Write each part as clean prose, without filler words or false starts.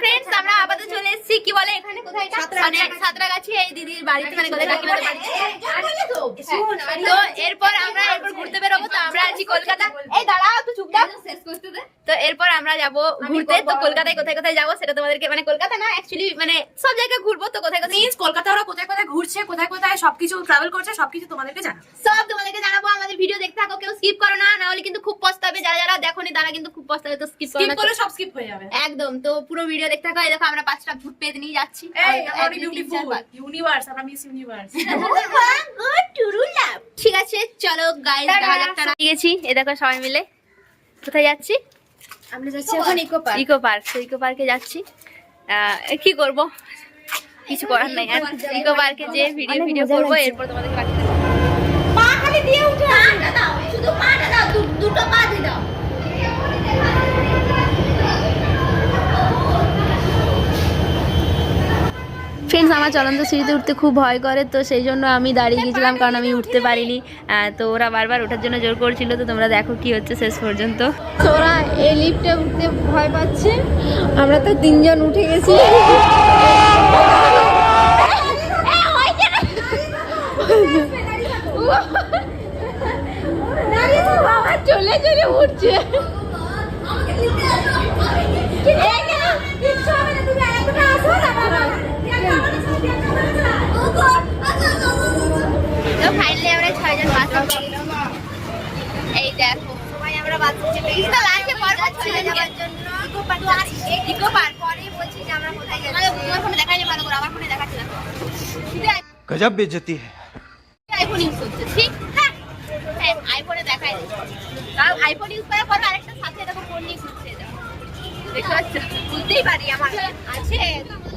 Friends আমরা আপাতত চলে এসেছি কি বলে এখানে কোথায় মানে সাঁতরাগাছি এই দিদির বাড়িতে মানে কোথায় কাকিমার বাড়িতে। তো এরপর ঘুরতে বেরোবো। তো আমরা আছি কলকাতা। এই দাঁড়াও একটু চুপ দাও শেষ করতে দে। তো এরপর আমরা যাবো ঘুরতে। তো কলকাতায় কোথায় কোথায় যাবো সেটা তোমাদেরকে মানে কলকাতা না অ্যাকচুয়ালি মানে সব জায়গায় ঘুরবো। তো কোথায় কোথায় মিন্স কলকাতা ওরা কোথায় কোথায় ঘুরছে কোথায় কোথায় সবকিছু ট্রাভেল করছে সবকিছু তোমাদেরকে জানাবো। সব তোমাদেরকে জানাবো। আমাদের ভিডিও দেখতে থাকো, কেউ স্কিপ করো না, না হলে কিন্তু খুব পস্তাবে। যারা যারা দেখোনি তারা কিন্তু খুব পস্তাবে। তো স্কিপ করলে সব স্কিপ হয়ে যাবে একদম। তো পুরো ভিডিও দেখতে থাকো। এই দেখো আমরা 5টা ভূত পেতে নিয়ে যাচ্ছি। এই আমরা বিউটিফুল ইউনিভার্স, আমরা মিস ইউনিভার্স। ঠিক আছে চলো গাইস দেখা যাক। তারা গেছি এই দেখো সবাই মিলে। কোথায় যাচ্ছি? আমরা যাচ্ছি এখন ইকো পার্ক। Eco park. তো ইকো পার্কে যাচ্ছি। কি করব কিছু করার নাই। আর ইকো পার্কে যে ভিডিও করবো এরপর তোমাদেরকে বাকি পা খালি দিয়ে উঠে পাটা দাও, শুধু পাটা দাও, দুটো পা দিয়ে দাও। ফ্রেন্ডস আমার চলন্ত সিঁড়িতে উঠতে খুব ভয় করে। তো সেই জন্য আমি দাঁড়িয়ে গেছিলাম কারণ আমি উঠতে পারিনি। তো ওরা বারবার ওঠার জন্য জোর করছিল। তো তোমরা দেখো কি হচ্ছে শেষ পর্যন্ত। তোরা এই লিফটে উঠতে ভয় পাচ্ছে, আমরা তো 3 জন উঠে গেছি। চলে চলে উঠছে। তো ফাইনালি আমরা 6 জন বাস উঠে গেলাম। এই দেখো সবাই আমরা বাস উঠে গেছি। তো লাস্টে পর্বত চলে যাওয়ার জন্য ইকো পার্ক পরে বলছি যে আমরা কোথায় যাচ্ছি। আমার ফোনে দেখাইনি ভালো করে, আমার ফোনে দেখাচ্ছি না। गजब बेइज्जती है। আইফোন ইউজ করছে ঠিক। হ্যাঁ আইফোনে দেখাই দিচ্ছি। কারণ আইফোন ইউজ করার পর আরেকটা সাথে দেখো ফোন নিয়ে ঘুরছে। দেখতে পাচ্ছ বুঝতেই পারি আমার আছে।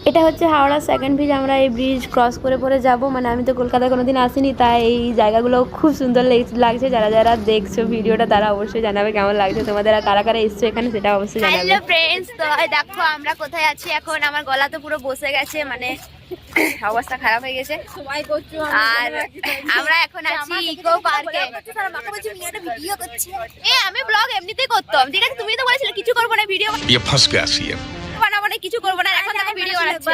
এটা হচ্ছে হাওড়া সেকেন্ড ব্রিজ। আমরা এই ব্রিজ ক্রস করে পরে যাব। মানে আমি তো কলকাতায় কোনোদিন আসিনি, তাই এই জায়গাগুলো খুব সুন্দর লাগছে। যারা যারা দেখছো ভিডিওটা তারা অবশ্যই জানাবে কেমন লাগছে তোমাদের, আর কারা কারা এসছো এখানে সেটা অবশ্যই জানাবে। হ্যালো ফ্রেন্ডস, তো দেখো আমরা কোথায় আছি এখন। আমার গলা তো পুরো বসে গেছে, মানে অবস্থা খারাপ হয়ে গেছে। আর আমরা এখন আছি ইকো পার্কে। আমি ব্লগ এমনিতেই করতাম, ঠিক আছে? তুমি তো বলেছিলে কিছু করবো না, ভিডিও বানাবো না, কিছু করবো না। এখন দেখো ভিডিও বানাচ্ছি।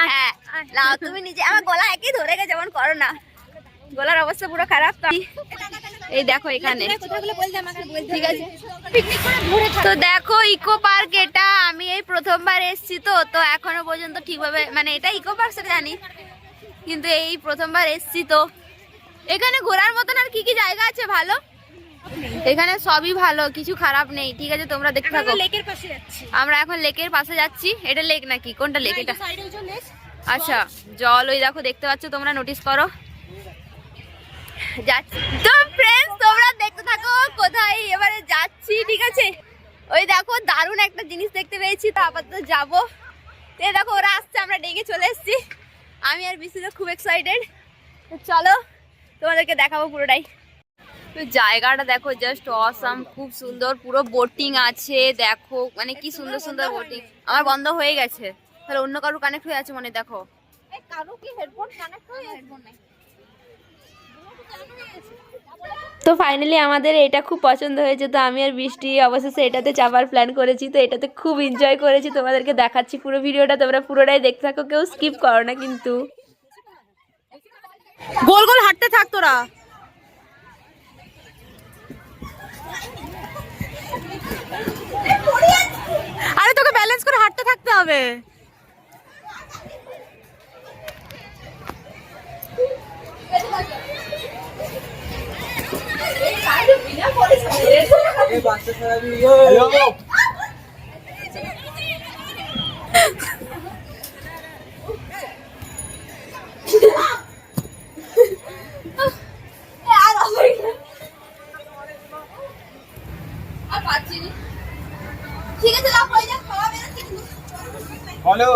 হ্যাঁ লাও তুমি নিজে। আমার গলা একই ধরে গেছে, যেমন করো না, গলার অবস্থা পুরো খারাপ। এই দেখো এখানে ঠিক আছে। তো দেখো ইকো পার্ক এটা আমি এই প্রথমবার এসেছি। তো এখনো পর্যন্ত ঠিকভাবে মানে এটা ইকো পার্ক সেটা জানি, কিন্তু এই প্রথমবার এসেছি। তো এখানে ঘোরার মতন আর কি কি জায়গা আছে ভালো? এখানে সবই ভালো, কিছু খারাপ নেই, ঠিক আছে? তোমরা দেখতে থাকো। লেকের পাশে যাচ্ছি আমরা এখন লেকের পাশে যাচ্ছি। এটা লেক নাকি কোনটা লেক এটা? আচ্ছা জল ওই দেখো দেখতে পাচ্ছ তোমরা, নোটিস করো যাচ্ছি। তো ফ্রেন্ডস তোমরা দেখতে থাকো কোথায় এবারে যাচ্ছি, ঠিক আছে? ওই দেখো দারুণ একটা জিনিস দেখতে পেয়েছি। তো আপাতত যাবো। তো দেখো ওরা আসছে, আমরা ডেকে চলে এসেছি। আমি আর বিসি খুব এক্সাইটেড। চলো তোমাদেরকে দেখাবো পুরোটাই। তো জায়গাটা দেখো জাস্ট অসাম, খুব সুন্দর। পুরো বোটিং আছে দেখো, মানে কি সুন্দর সুন্দর বোটিং। আমার বন্ধ হয়ে গেছে, তাহলে অন্য কারো কানেক্ট হয়ে আছে মনে। দেখো কারো কি হেডফোন কানেক্ট হয়ে হেডফোন নাই। তো ফাইনালি আমাদের এটা খুব পছন্দ হয়েছে। তো আমি আর বৃষ্টি অবশেষে এটাতে চাপার প্ল্যান করেছি। তো এটাতে খুব এনজয় করেছি, তোমাদেরকে দেখাচ্ছি পুরো ভিডিওটা। তোমরা পুরোটাই দেখতে থাকো, কেউ স্কিপ করো না কিন্তু। গোল গোল হাঁটতে থাক তোরা। আরে তোকে ব্যালেন্স করে হাঁটতে থাকতে হবে। ঠিক আছে লাভ হয়ে যাক, খাওয়া বেরোচ্ছে কিন্তু বলো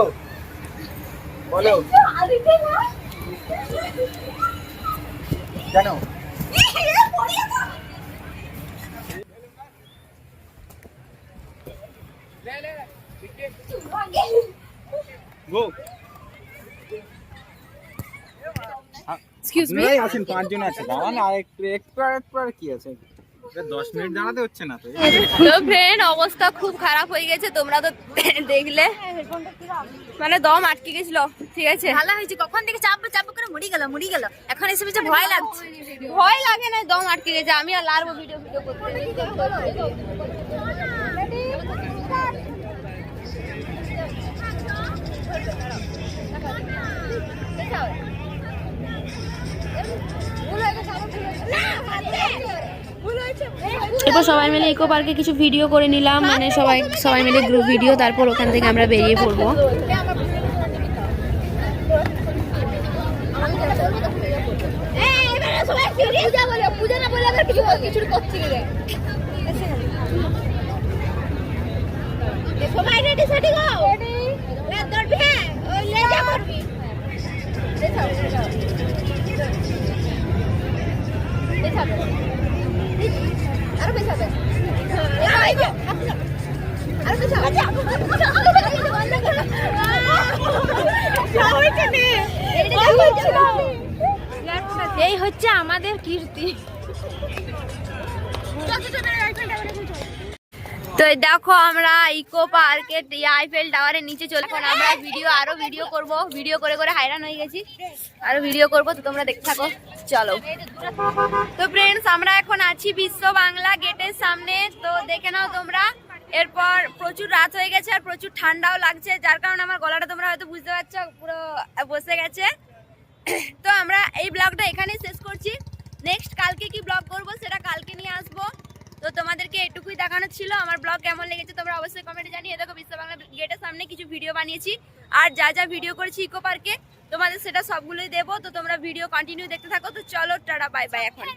বলো কেন গো এক্সকিউজ মি আছেন 5 জন আছে। দাঁড়ান আর একটু কি আছে। 10 মিনিট দাঁড়াতে হচ্ছে না তো। তো ফ্রেন্ড অবস্থা খুব খারাপ হয়ে গেছে, তোমরা তো দেখলে, মানে দম আটকে গেছিল। ঠিক আছে, ভালো হয়েছে, কখন থেকে চাপবো চাপবো করে মরি গেল। এখন এসে যে ভয় লাগছে। ভয় লাগে না, দম আটকে গেছে। আমি আর লারবো ভিডিও করতে। এরপর সবাই মিলে ইকো পার্কে কিছু ভিডিও করে নিলাম, মানে সবাই মিলে গ্রুপ ভিডিও। তারপর ওখান থেকে আমরা বেরিয়ে পড়বো। এই হচ্ছে আমাদের কীর্তি। তো দেখো আমরা ইকো পার্কের আইফেল টাওয়ারের নিচে চলে, এখন আমরা আরো ভিডিও করব। ভিডিও করে করে হাইরান হয়ে গেছি, আরো ভিডিও করব, তো তোমরা দেখতে থাকো। চলো। তো ফ্রেন্ডস আমরা এখন আছি বিশ্ব বাংলা গেটের সামনে, তো দেখে নাও তোমরা। এরপর প্রচুর রাত হয়ে গেছে আর প্রচুর ঠান্ডাও লাগছে, যার কারণে আমার গলাটা তোমরা হয়তো বুঝতে পারছো পুরো বসে গেছে। তো আমরা এই ব্লগটা এখানেই শেষ করছি। নেক্সট কালকে কি ব্লগ করব সেটা কালকে নিয়ে আসবো। তো তোমাদেরকে এটুকুই দেখানো ছিল। আমার ব্লগ কেমন লেগেছে তোমরা অবশ্যই কমেন্টে জানিয়ে। দেখো বিশ্ব বাংলা গেটের সামনে কিছু ভিডিও বানিয়েছি, আর যা যা ভিডিও করেছি ইকো পার্কে তোমাদের সেটা সবগুলোই দেবো। তো তোমরা ভিডিও কন্টিনিউ দেখতে থাকো। তো চলো, টাটা, বাই বাই এখন।